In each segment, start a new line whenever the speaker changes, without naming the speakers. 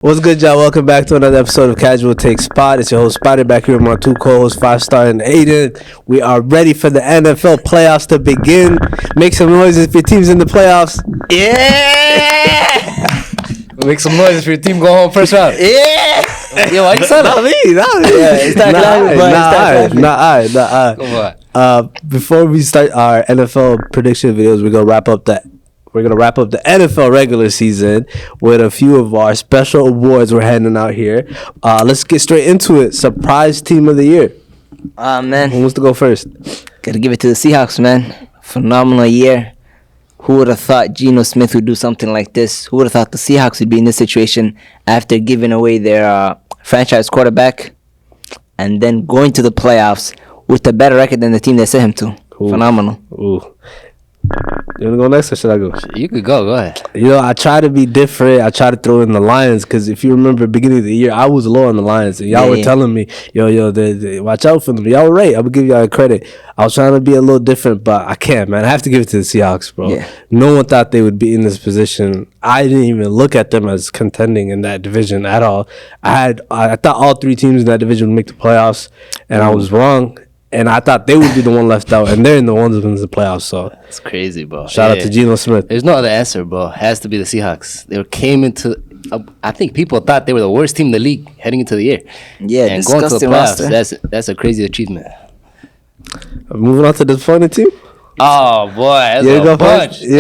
What's good, y'all? Welcome back to another episode of Casual Take Spot. It's your host, Spider, back here with my two co-hosts, 5-Star and Aiden. We are ready for the NFL playoffs to begin. Make some noise if your team's in the playoffs.
Yeah! Make some noise if your team go home first round. Yeah! Yo, why you sound
Not me. Yeah,
it's not
I. Come on. Before we start our NFL prediction videos, we're gonna wrap up the NFL regular season with a few of our special awards we're handing out here. Let's get straight into it. Surprise team of the year.
Man.
Who wants to go first?
Gotta give it to the Seahawks, man. Phenomenal year. Who would have thought Geno Smith would do something like this? Who would have thought the Seahawks would be in this situation after giving away their franchise quarterback and then going to the playoffs with a better record than the team they sent him to? Ooh. Phenomenal.
Ooh. You want to go next or should I go?
You could go. Go ahead.
You know, I try to be different. I try to throw in the Lions because if you remember beginning of the year, I was low on the Lions. And y'all were telling me, watch out for them. Y'all were right. I would give y'all credit. I was trying to be a little different, but I can't, man. I have to give it to the Seahawks, bro. Yeah. No one thought they would be in this position. I didn't even look at them as contending in that division at all. I thought all three teams in that division would make the playoffs, and I was wrong. And I thought they would be the one left out, and they're in the ones who win the playoffs. So
that's crazy, bro.
Shout out to Geno Smith.
There's no other answer, bro. It has to be the Seahawks. They came into. I think people thought they were the worst team in the league heading into the year.
Yeah,
and going to the playoffs. That's a crazy achievement.
Moving on to the disappointing team.
Oh boy, that's a bunch. You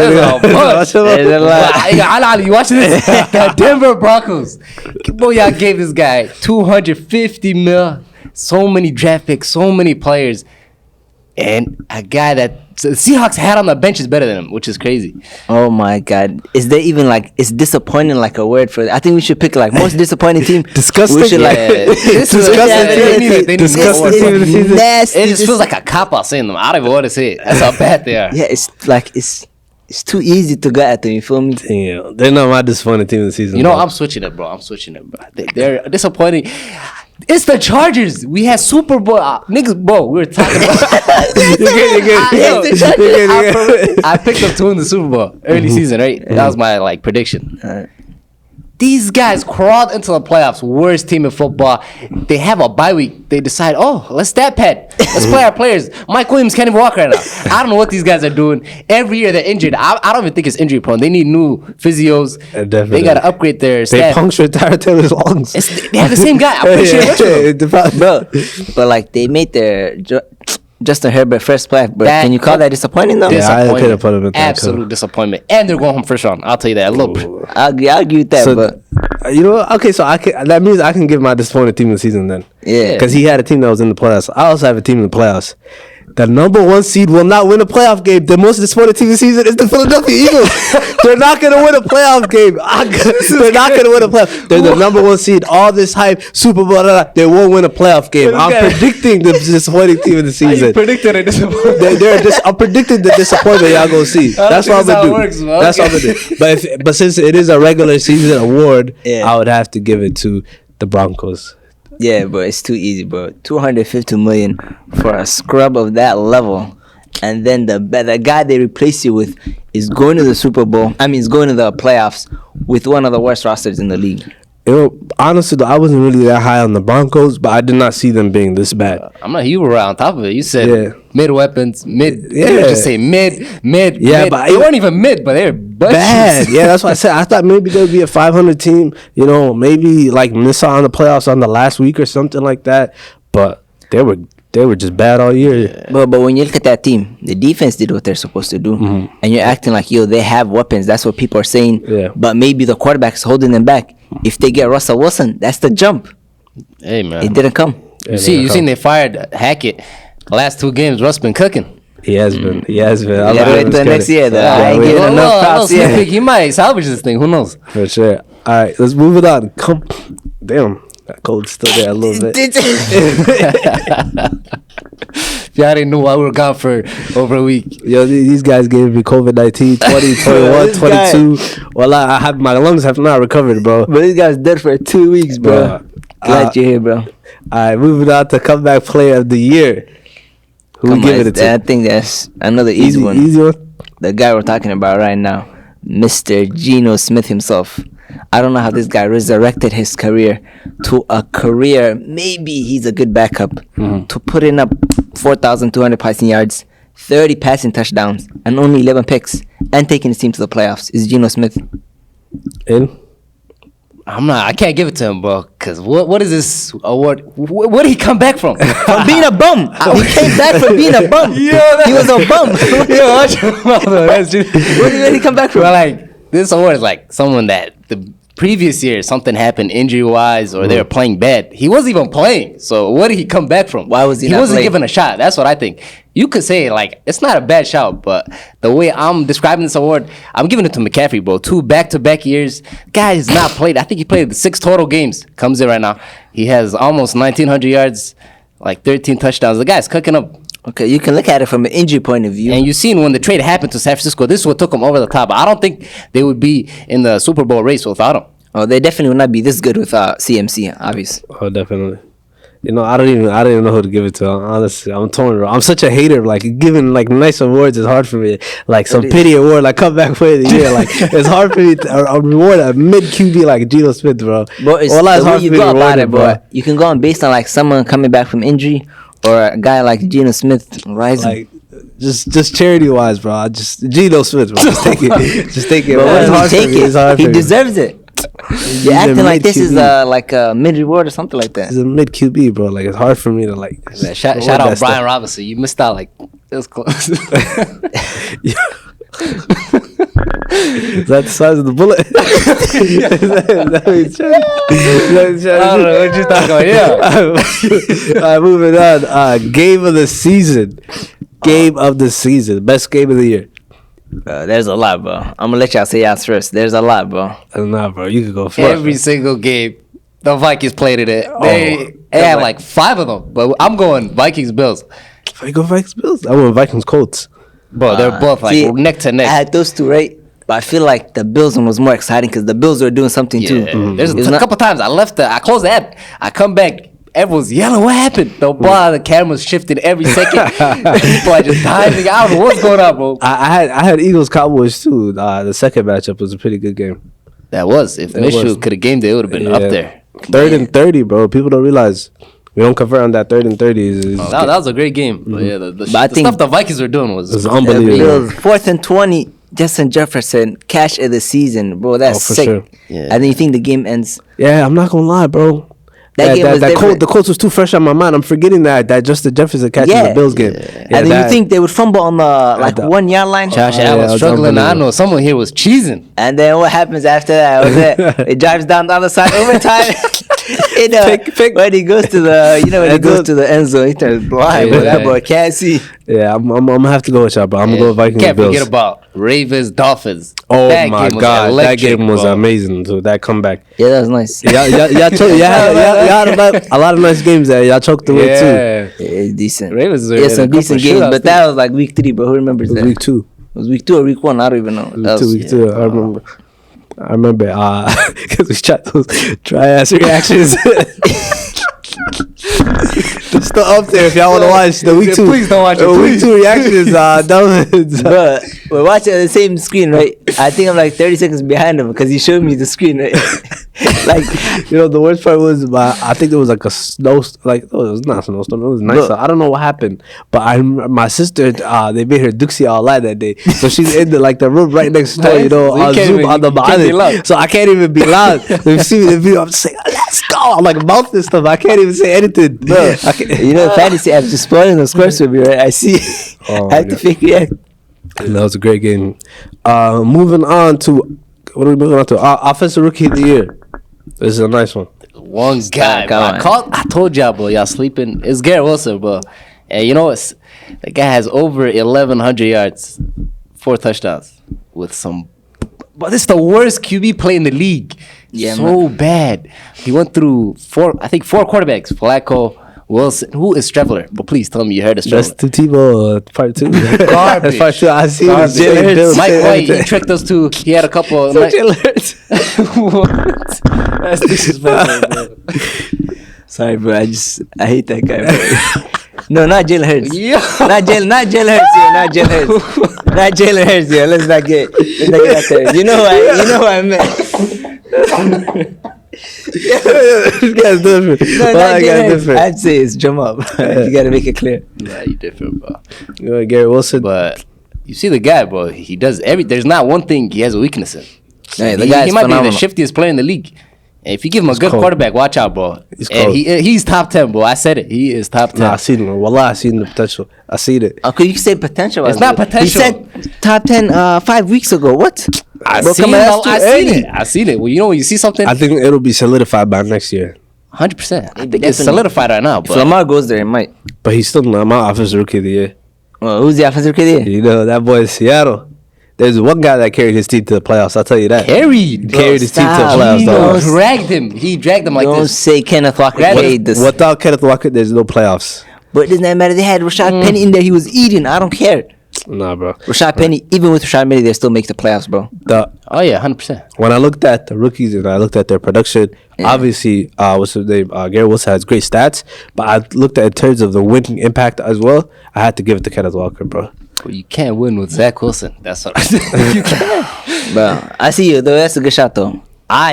watching this? Denver Broncos. Boy, y'all gave this guy $250 million. So many draft picks, so many players, and a guy that the Seahawks had on the bench is better than him, which is crazy.
Oh my God! Is there even is disappointing like a word for it? I think we should pick like most disappointing team.
Disgusting.
We should
disgusting team. Disgusting team of the season.
It just feels like a cop out saying them. I don't even want to say it. That's how bad they are.
Yeah, it's too easy to go at them. You feel me?
Damn, they're not my disappointing team of the season.
You know, I'm switching it, bro. They're disappointing. It's the Chargers. We had Super Bowl niggas, bro. We were talking about. I picked up to win the Super Bowl early season, right? That was my prediction. These guys crawled into the playoffs. Worst team in football. They have a bye week. They decide, let's stat pad. Let's play our players. Mike Williams can't even walk right now. I don't know what these guys are doing. Every year they're injured. I don't even think it's injury prone. They need new physios. They got to upgrade their stats.
They punctured Tyrod Taylor's lungs.
They have the same guy. I'm pretty sure.
But they made their Justin Herbert first play, but can you call that disappointing though?
Yeah, I could have put him in
absolute disappointment, and they're going home first round. I'll tell you that.
I'll give you that, but
you know what? Okay, so that means I can give my disappointing team of the season then.
Yeah,
because he had a team that was in the playoffs. I also have a team in the playoffs. The number one seed will not win a playoff game. The most disappointing team this season is the Philadelphia Eagles. They're not going to win a playoff game. They're not going to win a playoff. They're the number one seed. All this hype, Super Bowl, they won't win a playoff game. I'm predicting the disappointing team of the season.
You predicted a disappointment.
I'm predicting the disappointment y'all going to see. That's what I'm going to do. That's what I'm going to do. But since it is a regular season award, I would have to give it to the Broncos.
Yeah, but it's too easy, bro. $250 million for a scrub of that level, and then the guy they replace you with is going to the Super Bowl. I mean, is going to the playoffs with one of the worst rosters in the league.
Honestly, though, I wasn't really that high on the Broncos, but I did not see them being this bad.
You were on top of it. You said mid weapons, mid.
Yeah,
you just say mid. Yeah,
but
they weren't even mid, but they were
bad. Yeah, that's what I said. I thought maybe there would be a 500 team. You know, maybe miss out on the playoffs on the last week or something like that. But they were just bad all year.
Yeah. But when you look at that team, the defense did what they're supposed to do, and you're acting like they have weapons. That's what people are saying.
Yeah.
But maybe the quarterback is holding them back. If they get Russell Wilson, that's the jump.
Hey man,
it didn't come.
You seen they fired Hackett. The last 2 games, Russ been cooking.
He has been.
I wait till next year though. I ain't getting enough props yet.
He might salvage this thing. Who knows?
For sure. All right, let's move it on. Damn. That cold's still there a little bit.
If y'all didn't know why we were gone for over a week.
Yo, these guys gave me COVID-19, 20, 21, 22. Well, my lungs have not recovered, bro.
But this guy's dead for 2 weeks, bro. Glad you're here, bro.
All right, moving on to comeback player of the year. Who we giving it to?
I think that's another easy one.
Easy one?
The guy we're talking about right now, Mr. Geno Smith himself. I don't know how this guy resurrected his career to a career. Maybe he's a good backup to putting up 4,200 passing yards, 30 passing touchdowns, and only 11 picks, and taking his team to the playoffs. Is Geno Smith?
In?
I can't give it to him, bro. Cause what is this award? Where did he come back from?
From being a bum. He came back from being a bum. He was a bum.
Watch your mouth, that's just.
Where did he come back from?
Well, like this award is like someone that the previous year something happened injury wise or they were playing bad. He wasn't even playing. So where did he come back from?
Why was he
He
not
wasn't
playing?
given a shot. That's what I think. You could say like it's not a bad shout, but the way I'm describing this award, I'm giving it to McCaffrey, bro. 2 back-to-back years. Guy has not played. I think he played 6 total games. Comes in right now. He has almost 1,900 yards, like 13 touchdowns. The guy's cooking up.
Okay, you can look at it from an injury point of view.
And you seen when the trade happened to San Francisco, this is what took them over the top. I don't think they would be in the Super Bowl race without him.
Oh, they definitely would not be this good without CMC, obviously.
Oh, definitely. You know, I don't even know who to give it to. Honestly, I'm torn, bro. I'm such a hater. Like giving like nice awards is hard for me. Like some pity award, like comeback player of the year. Like it's hard for me to reward a mid QB like Geno Smith, bro.
But it's
All that's
the way
hard
you
for me to
go about
reward
it, bro. You can go on based on like someone coming back from injury or a guy like Geno Smith rising.
Like just charity wise, bro. Geno Smith, bro. Just take it. Just take it.
But
bro.
when
It's
you
hard for
take
me. It's hard
it, he
for me.
deserves it. You're
a
acting like this is
mid-QB.
like a mid reward or something like that.
He's a mid QB, bro. Like it's hard for me to like.
Yeah, shout
reward
out
that
Brian
stuff.
Robinson. You missed out like it was close.
Is that the size of the bullet? Is that what he's trying
I don't know what you're talking about. Yeah.
All right, moving on. Game of the season. Game of the season. Best game of the year.
There's a lot, bro. I'm gonna let y'all say y'all's first. There's a lot, bro.
Nah, bro. You could go first.
Every single game, the Vikings played in it. They had like 5 of them, but I'm going Vikings Bills.
I go Vikings Bills. I went Vikings Colts.
Bro, they're both like
See,
neck to
I
neck.
had those two, right? But I feel like the Bills one was more exciting because the Bills were doing something too.
There's
It's
a
not-
couple times I closed the app. I come back. Everyone's yelling. What happened? The ball, the camera's shifted every second. People are just diving. I don't know what's going on, bro.
I had Eagles Cowboys too. The second matchup was a pretty good game.
That was if
It was.
Minshew could have gamed it, it would have been up there.
3rd and 30, bro. People don't realize we don't convert on that 3rd and 30.
That was a great game. But yeah, the
But I
the
think-
stuff the Vikings were doing was
It's
The
unbelievable.
Bills, 4th and 20, Justin Jefferson, cash of the season, bro. That's
for
sick.
sure.
Yeah.
And then you think the game ends.
Yeah, I'm not gonna lie, bro.
That game was different.
The Colts was too fresh on my mind. I'm forgetting that Justin Jefferson catching
Yeah.
the Bills game.
And then you think they would fumble on the like
that-
1 yard line.
Josh
yeah,
Allen
it was
struggling. I
unbelievable.
know someone here was cheesing.
And then what happens after that? Was it drives down the other side overtime. When he goes to the, when he goes to the end zone, he turns blind. But that
Yeah.
boy can't see.
Yeah, I'm gonna have to go with y'all, bro. I'm gonna go with Vikings
Can't
Bills.
forget about Ravens Dolphins.
Oh
That
my
game was
god, that
electric,
game was
bro.
amazing too. That comeback.
Yeah, that was nice.
Y'all had a lot of nice games there. Y'all choked away too.
Yeah.
It's decent.
Ravens were
Yeah,
in a
some
couple
decent games,
shootouts,
but that was like week 3. But who remembers
It was
that?
week 2.
It was week 2 or week 1? I don't even know. That was-
Week 2. I remember. Because we shot those dry ass reactions. It's still up there if y'all want to watch the week 2.
Please don't watch it,
Week
please.
2 reactions.
But we're watching on the same screen, right? I think I'm like 30 seconds behind him because he showed me the screen, right? Like,
the worst part was I think there was like a snow, like it was not a snowstorm. It was nice.
Look.
I don't know what happened, but my sister they made her Dixie all live that day, so she's in the room right next door.
Nice. So you
On
can't
Zoom
even-
on the
you can't be
island.
loud.
So I can't even be loud. So you see me in the video, I'm just saying, "Let's go!" I'm like mouth and stuff. I can't even say anything.
bro,
I can't-
fantasy apps just spoiling the scores with me, right? I see.
Oh
I have
my
to
God.
fake react.
That was a great game. Moving on to what are we moving on to? Offensive Rookie of the Year. This is a nice one.
One guy,
come
bro.
on.
I told y'all, bro. Y'all sleeping. It's Garrett Wilson, bro. And you know what? The guy has over 1,100 yards, 4 touchdowns with some. But this is the worst QB play in the league.
Yeah,
so bad. He went through 4 quarterbacks. Flacco, Wilson. Who is Streveler? But please tell me you heard of
That's
Streveler.
to Tebow part 2.
Garbage.
That's part 2. I see
Garbage.
Jalen Hurts.
Mike White, he tricked us too. He had a couple.
So Jalen Hurts.
What? That's disrespectful, bro.
Sorry, bro. I hate that guy, bro. No, not Jalen Hurts.
Yeah.
Not Jalen Hurts here. Not Jalen Hurts. Not Jalen Hurts here. Let's not get out there. You know who I meant.
This guy's different.
No,
Well,
not
that
get
guy's
him.
different.
I'd say it's jump up. You gotta make it clear.
Nah, you different, bro.
Gary Wilson.
But you see the guy, bro. He does there's not one thing he has a weakness in.
Hey, the
he
guy's
might be
phenomenal.
the shiftiest player in the league. And if you give him a good
cold.
quarterback, watch out, bro.
He's
And
cold.
he's top 10, bro. I said it. He is top 10.
Nah, I seen him. Wallah, I seen the potential. I seen it.
Okay, you can say potential.
It's not
He
potential.
said top 10 5 weeks ago. What?
I
Bro,
seen
come on,
it.
that's too
I seen
early.
it. I seen it. Well, you know when you see something,
I think it'll be solidified by next year.
100%. I think it's
Definitely.
solidified right now.
If
But
Lamar goes there, it might.
But he's still not my offensive rookie of the year.
Who's the offensive rookie of the year?
You know, that boy is Seattle. There's one guy that carried his team to the playoffs. I'll tell you that.
carried.
Carried his team to the
stop.
playoffs,
He
dog.
dragged him. He dragged him like
Don't
this.
say Kenneth Walker
Grab it.
carried this.
Without Kenneth Walker, there's no playoffs.
But it does not matter. They had Rashad Penny in there. He was eating. I don't care.
Nah, bro.
Rashad Penny, even with Rashad Penny, they still make the playoffs, bro.
Oh yeah, 100%.
When I looked at the rookies and I looked at their production, obviously, what's his name? Gary Wilson has great stats, but I looked at in terms of the winning impact as well. I had to give it to Kenneth Walker, bro.
Well, you can't win with Zach Wilson. That's what I said. You can't.
But I see you though. That's a good shot though.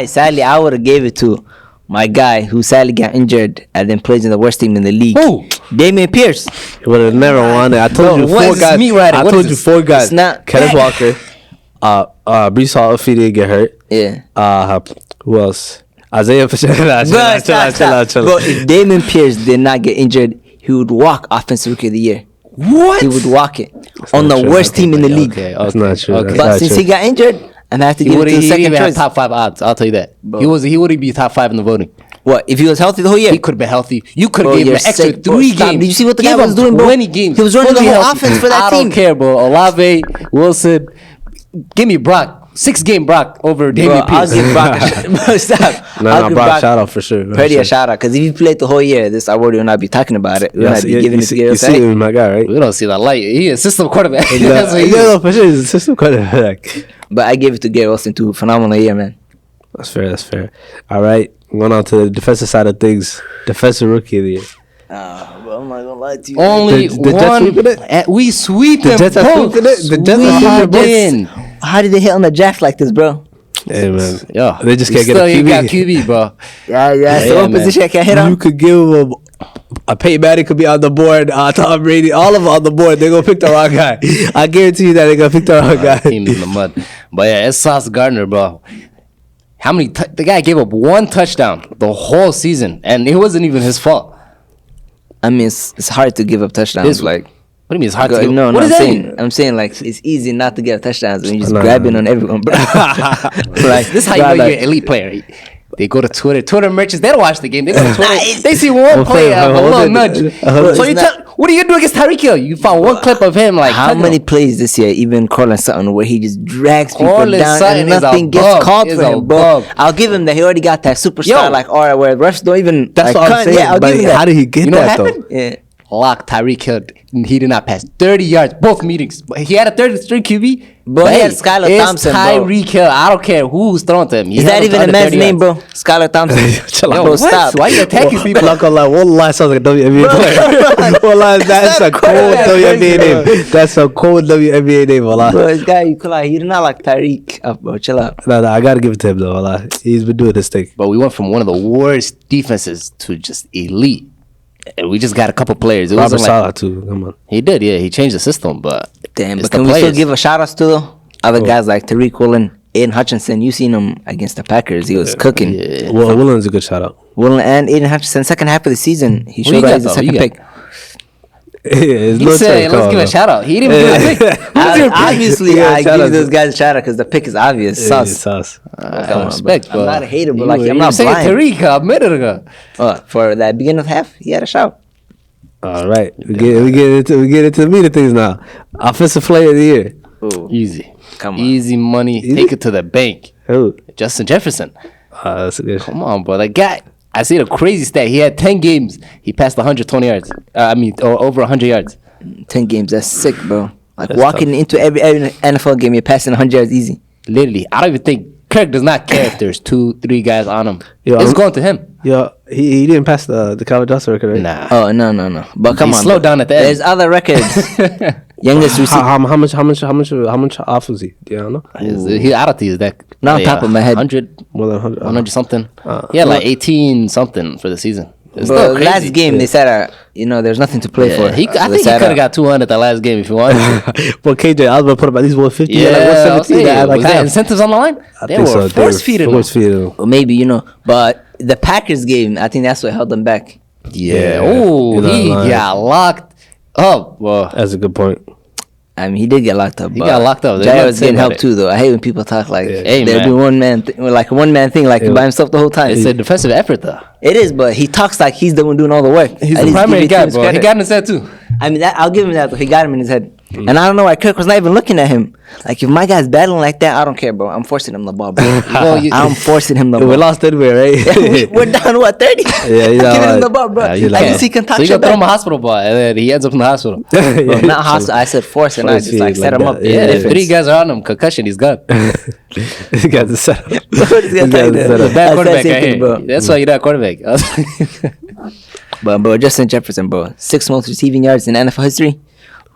Sadly, I would have gave it to my guy who sadly got injured and then plays in the worst team in the league.
Who?
Damian Pierce.
He would have never won it. I told you
what
four
is
guys.
meat riding?
I
What
told
is
you
this?
four guys.
It's not-
Kenneth Walker, Brees Hall if he didn't get hurt.
Yeah.
Who else? Isaiah Pacheco. Chill
Bro, if Damian Pierce did not get injured, he would walk offensive rookie of the year.
What?
He would walk it on
not
the
true.
worst team in the league.
Okay,
That's
okay,
not true.
okay.
That's
But
not
since
true.
he got injured, I'm gonna have to
He
give it
would
to the
he
second
didn't have
choice.
top 5 odds. I'll tell you that.
Bro.
He wouldn't be top 5 in the voting.
What if he was healthy the whole year?
He could have been healthy. You could
Bro,
have gave him
you're
an extra
sick, bro.
3
Stop.
games.
Did you see what the
Give
guy was
him
doing, bro?
20 games.
He was running the
Fully
whole
healthy.
offense for that
I
team.
don't care, bro. Olave, Wilson, give me Brock. 6-game Brock over
Bro,
Damian
I'll
Pierce.
give Brock a shot. Bro, stop.
No,
I'll
no,
give
Brock, shout out for sure.
Purdy a shout out because if he played the whole year, this award will not be talking about it. We'll
Yeah,
not be giving it to
you see him, my guy, right?
We don't see that light. He is system quarterback. That's what he is.
Yeah, for sure. He's a system quarterback.
But I gave it to Gary Wilson too. Phenomenal year, man.
That's fair. That's fair. All right, going on to the defensive side of things. Defensive rookie of the year.
Bro, I'm not gonna lie to you.
Only
The Jets
one.
sweeping it?
We sweep
The
them
Jets are
both.
sweeping it? The Jets are sweeping both?
Sweeping.
How did they hit on the draft like this, bro?
Hey man,
Yeah,
they just
we
can't get
still
a
ain't got
QB.
QB, bro.
Yeah.
Yeah,
So what
man.
position I can hit
You
on?
could give them a Peyton Manning could be on the board. Tom Brady, all of them on the board. They're gonna pick the wrong guy. I guarantee you that they're gonna pick the wrong guy.
Team in the mud. But yeah, it's Sauce Gardner, bro. How many? The guy gave up 1 touchdown the whole season, and it wasn't even his fault.
I mean, it's hard to give up touchdowns.
This-
Like,
What do you mean it's hard to?
no,
What
no.
does
I'm
that
saying,
mean?
I'm saying, like, it's easy not to get touchdowns when you're just
No,
grabbing
no.
on everyone, bro.
Like this is how you know you're an elite player. They go to Twitter merchants. They don't watch the game. They go to Twitter. They see one play, a little nudge. So you tell, what are you gonna do against Tyreek Hill? You found one clip of him, like
How
tugging
many
him.
plays this year, even Cortland Sutton, where he just drags people
Cortland
down
Sutton
and
is a
nothing
bug.
gets called
Is
for
a
him, bro?
bug.
I'll give him that. He already got that superstar,
Yo.
like, all right, where refs don't even.
That's
like,
what I'm
cut.
saying.
Yeah, I'll
but
give him that.
how did he get
You know
that
what
though?
happened?
Yeah.
Lock Tyreek Hill. He did not pass 30 yards both meetings. But he had a 33 QB.
Bro, he had Skylar
it's
Thompson, bro.
Tyreek Hill. I don't care who's throwing to him. He
Is
held
that
him to
even a
under
man's
30
name,
yards.
bro? Skylar Thompson.
Chill
Yo,
out.
Bro,
what?
stop.
Why you attacking people?
Not gonna lie, one lie sounds like a WNBA player. One lie, that's a cold WNBA name. That's a cold WNBA name, wallah.
Bro, this guy, you could like, he did not like Tyreek. Bro, chill out.
No, I gotta give it to him though, wallah. He's been doing his thing.
But we went from one of the worst defenses to just elite. And we just got a couple players. It
Robert
wasn't like
Saleh too. Come on.
he did, yeah. He changed the system, but
Damn,
it's
but can we still give a shout out to though? Other guys like Tariq Woolen, Aiden Hutchinson. You seen him against the Packers. He was cooking.
Yeah.
Well, Willen's a good shout out.
Woolen and Aiden Hutchinson, second half of the season, he
Who you
showed
got,
out he's the
though?
second
You got-
pick.
It's
He
no
said,
turn
let's
call,
give a
though.
shout out. He didn't even give a pick. Who's your pick?
Obviously,
Yeah,
I
shout
give
out
those
to-
guys a shout out because the pick is obvious.
Yeah,
Sus.
it's us.
Come on,
Respect,
bro. I'm
bro.
not a hater, but
You
like,
were-
I'm
you
not
were saying
blind.
Tariq a minute ago.
For that beginning of half, he had a shout.
All right, we get into the meat of things now. Offensive player of the year.
Easy.
Come on.
Easy money.
Easy?
Take it to the bank.
Who?
Justin Jefferson.
That's a good.
Come on, bro. That guy, I see the crazy stat. He had 10 games. He passed 120 yards. Or over 100 yards.
10 games, that's sick, bro. Like
That's
walking into every NFL game, you're passing 100 yards easy.
Literally. I don't even think Kirk does not care if there's 2-3 guys on him.
Yo,
It's
I'm-
going to him.
Yeah, he didn't pass the Calvin Johnson record, right?
Nah.
Oh, no. But come
He
on.
slowed
bro.
down at the end.
There's other records. Youngest receiver.
How much off was he? Do you know?
He out of these that.
Not on top of my head.
100,
More than 100.
100 something. Yeah, like 18 something for the season. It's
But
still crazy.
last game they said, there's nothing to play for.
I think
So they
he
sat
could have
out.
got 200 that last game if he wanted.
Well, KJ, I was about to put him at least 150.
Yeah,
like
I was
117.
saying,
They had like
was there
half.
incentives on the line?
I
They
think
were
so.
force feeding him.
Force feeding him.
Or maybe, but the Packers game, I think that's what held them back.
Yeah.
Yeah.
Oh,
You're not
he
lying.
got locked up. Well,
That's a good point.
I mean, he did get locked up.
He
but
got locked up. There's
Jai
nothing
was
to say
getting
about
help
it.
too, though. I hate when people talk like
Hey,
they're
man.
doing like a one man thing, like
Hey,
by himself the whole time.
it's a defensive effort, though.
It is, but he talks like he's the one doing all the work.
He's
At
the
least
primary
give your
guy,
teams
bro. He
credit.
got in his head, too.
I mean, I'll give him that. Though. He got him in his head, and I don't know why Kirk was not even looking at him. Like if my guy's battling like that, I don't care, bro. I'm forcing him the ball, bro.
Well, you-
I'm forcing him the
We
ball.
lost anyway, right?
We're down what 30?
Yeah, you know,
Giving him
like-
the ball, bro.
Yeah, you
At
can't.
least he can touch
So you
your
got to throw him a
back.
hospital ball, and then he ends up in the hospital.
Bro, not hostile. I said force, and I just like set him up.
Yeah,
Yeah,
Yeah,
if 3 guys are on him, concussion, he's gone.
This guy's a setup.
This guy's
This guy's
like
a
that.
setup.
Bad
I
quarterback,
said
I
same thing,
hear.
bro.
That's why you're not quarterback.
But bro, Justin Jefferson, bro, 6th most receiving yards in NFL history.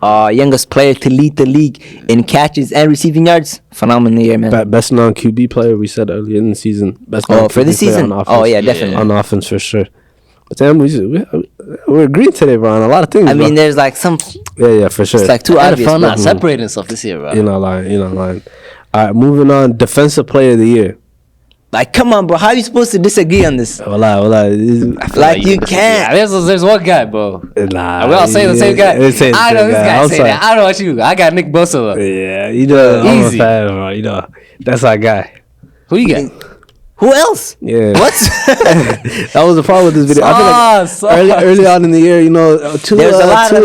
Youngest player to lead the league in catches and receiving yards. Phenomenal year, man.
Best non QB player we said earlier in the season. Best
Oh,
non-QB
for this
player
season?
on offense.
Oh, yeah, definitely.
On offense for sure. But damn, we're agreeing today, bro, on a lot of things.
I mean,
bro.
there's like some.
yeah, for sure.
It's like too obvious.
NFL
bro.
not separating stuff this year, bro.
You're not lying. You're not lying. All right, moving on. Defensive player of the year.
Like, come on, bro. How are you supposed to disagree on this?
Wallah.
Like, you can't.
There's one guy, bro.
Nah,
We all say the same guy.
They say the
I know
same
this guy
I'm
say
sorry.
that. I don't know about you. I got Nick Bosa, though.
Yeah, you know, I'm a
Easy.
fan, bro. You know, that's our guy.
Who you got?
Who else?
Yeah.
What?
That was the problem with this video. I feel like early on in the year, you know,
There's a lot of-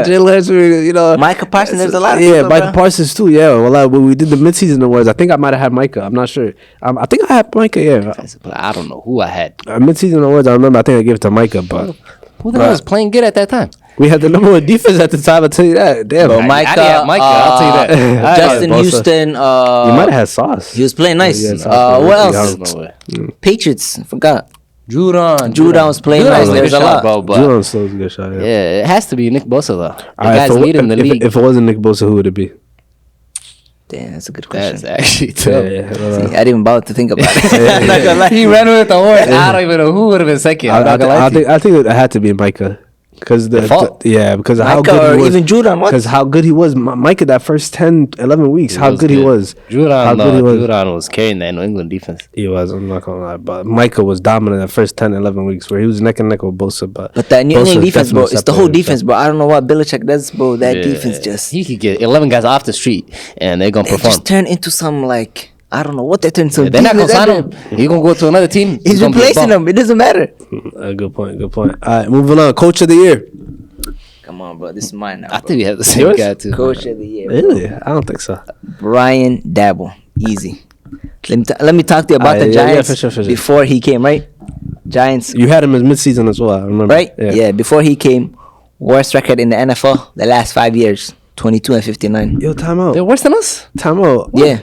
Jalen Hurts, you know,
Micah Parsons, there's a lot of
yeah,
people,
Micah
bro.
Parsons too. Yeah, well, when we did the midseason awards, I think I might have had Micah. I'm not sure. I think I had Micah. Yeah,
But I don't know who I had.
midseason awards. I remember. I think I gave it to Micah, but
Who the hell was playing good at that time?
we had the number one defense at the time. I tell you that. Damn,
Bro,
you
Micah,
I didn't have Micah, I'll tell you that. I
Justin
Bosa.
Houston.
might have had Sauce.
He was playing nice.
Yeah, Sauce.
What
Yeah,
else?
No way.
Patriots. Forgot.
Judon.
Judon was playing nice.
was a
There's
good
a
shot,
lot.
bro. But
Jalen still was a good shot. Yeah.
yeah, it has to be Nick Bosa, though. The
All right,
guy's leading the league.
If it wasn't Nick Bosa, who would it be?
Damn, that's a good
That's
question.
actually tough.
See, I didn't bother to think about it. I'm not gonna lie.
He ran with the horse. I don't even know who would have been second. I'm not gonna lie to you.
I think it had to be Micah. Because
Default?
because of how
Micah
good
or
he was.
even Judon, what?
Because how good he was. Micah, that first 10, 11 weeks, how good he was. How good he was.
Judon was carrying that New England defense.
He was, I'm not going to lie. But Micah was dominant that first 10, 11 weeks where he was neck and neck with Bosa. But
But that New England
Bosa
defense, bro,
definitely
it's the whole
separated
defense, bro. I don't know what Belichick does, bro. That
Yeah.
defense just
He could get 11 guys off the street and they're gonna
it
perform.
just turned into some like I don't know what they turned into.
They're not gonna sign
defense.
him. He's gonna go to another team.
He's
gonna be a
replacing
bum.
them. It doesn't matter.
Good point. All right, moving on. Coach of the year.
Come on, bro. This is mine now.
I
Bro.
think we have the same
Yours?
guy too.
Coach of the year. Bro.
Really? I don't think so.
Brian Dabble. Easy. Let me talk to you about the
yeah,
Giants
for sure.
before he came, right? Giants,
You had him as midseason as well, I remember.
right? Yeah. Before he came, worst record in the NFL the last 5 years, 22-59.
Yo, time out.
They're worse than us.
Time out.
Yeah,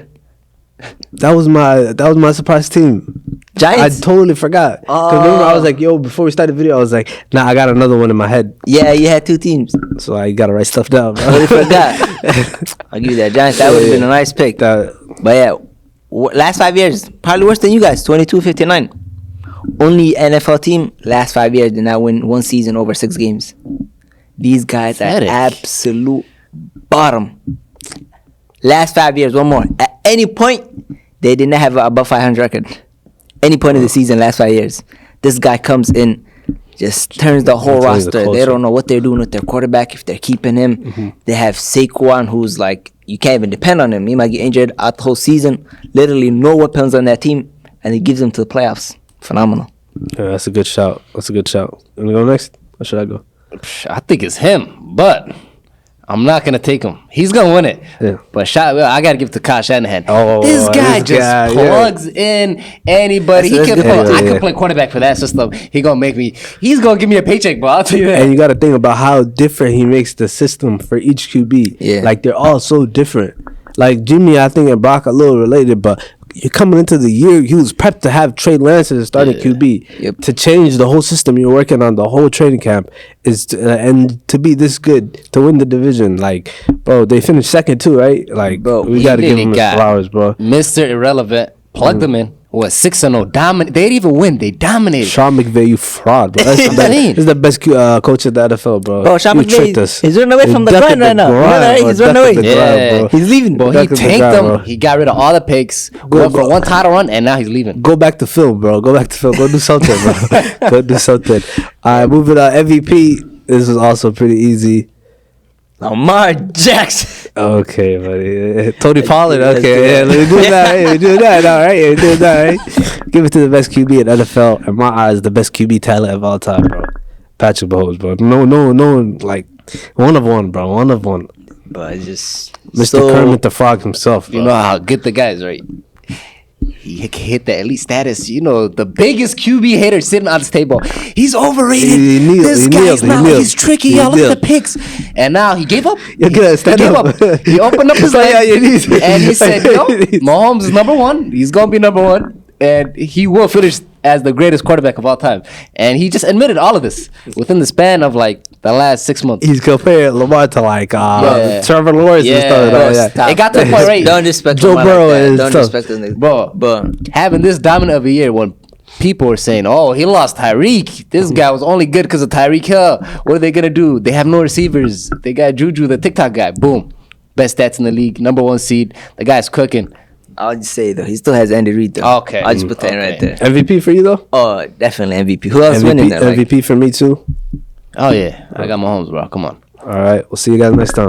That was my surprise team. I
Giants.
totally forgot. Because remember, I was like, yo, before we started the video, I was like, nah, I got another one in my head.
Yeah, you had two teams.
So I got to write stuff down.
Totally forgot. I'll give you that. Giants. That would have been a nice pick.
That,
But yeah, last 5 years, probably worse than you guys. 22-59. Only NFL team last 5 years did not win one season over 6 games. These guys are
Pathetic.
absolute bottom. Last 5 years, one more. At any point, they did not have an above 500 record. Any point of the season, last 5 years. This guy comes in, just turns the whole
I'll tell you the
roster. They
culture.
don't know what they're doing with their quarterback, if they're keeping him. They have Saquon, who's like, you can't even depend on him. He might get injured out the whole season. Literally no weapons on that team, and he gives them to the playoffs. Phenomenal.
yeah, that's a good shout. You want to go next? Or should I go?
I think it's him, but I'm not gonna take him. He's gonna win it.
Yeah.
But I gotta give it to Kyle Shanahan.
Oh,
this guy
this
just
guy, yeah.
plugs in anybody.
That's
He
a
can.
good point.
I
Yeah.
can play quarterback for that system. He's gonna give me a paycheck, bro. I'll tell you that.
And you got to think about how different he makes the system for each QB.
Yeah.
Like, they're all so different. Like, Jimmy, I think, and Brock are a little related, but you're coming into the year, he was prepped to have Trey Lance as a starting QB.
Yep.
To change the whole system you're working on, the whole training camp is and to be this good to win the division. Like, bro, they finished second too, right? Like,
Bro,
we
he
got to give
really
him his
got
flowers, bro.
Mr. Irrelevant, plugged them in. What, 6-0? Dominate. They didn't even win. They dominated.
Sean McVay, you fraud, bro. That's
What I mean?
the best coach in the NFL, bro.
Bro, Sean
You
McVay,
tricked us.
he's running away
You
from the
ducked
grind
at
right now.
grind, bro.
He's running
Ducked at
away.
the
Yeah.
grind, bro.
He's leaving.
Bro, he
Ducked at the
tanked
grind,
them.
bro.
He got rid of all the picks. Went for one title run, and now he's leaving.
Go back to film, bro. Go back to film. Go do something, bro. Go do something. All right, moving on. MVP. This is also pretty easy.
Lamar Jackson.
Okay, buddy. Tony Pollard.
Let's do
Okay, yeah,
that.
let me do that. Hey, we do that. All right, we do that. Right? Give it to the best QB in NFL. In my eyes, the best QB talent of all time, bro. Patrick Mahomes, bro. No one like one of one, bro. One of one.
But it's just
Mr. Kermit the Frog himself, bro.
You know how good the guy is, right? He hit the elite status. You know, the biggest QB hater sitting on this table. He's overrated.
He kneeled,
This
he
guy's
kneeled,
not.
he kneeled.
He's tricky.
He
Y'all look at
kneeled.
the picks. And now he gave up.
You gotta
He
stand
gave
up.
up. He opened up his
Stay
leg
on your knees.
and he said,
Stay
"Yo,
on your knees.
Mahomes is number one. He's gonna be number one, and he will finish as the greatest quarterback of all time." And he just admitted all of this within the span of like the last 6 months.
He's comparing Lamar to like
Yeah.
Trevor Lawrence and stuff.
bro,
Yeah.
stop. It got to the point, right?
Don't disrespect
Joe
Lamar
Burrow
like that.
is
Don't
tough.
disrespect this nigga.
Bro,
But
having this dominant of a year when people were saying, "Oh, he lost Tyreek. This guy was only good because of Tyreek Hill. What are they gonna do? They have no receivers. They got Juju, the TikTok guy. Boom, best stats in the league, number one seed. The guy's cooking.
I'll just say though, he still has Andy Reid though.
Okay.
I'll just put that right
Okay.
there.
MVP for you though.
Oh, definitely MVP. Who else winning that? Like,
MVP for me too.
Oh yeah, I got Mahomes, bro. Come on."
All right, we'll see you guys next time.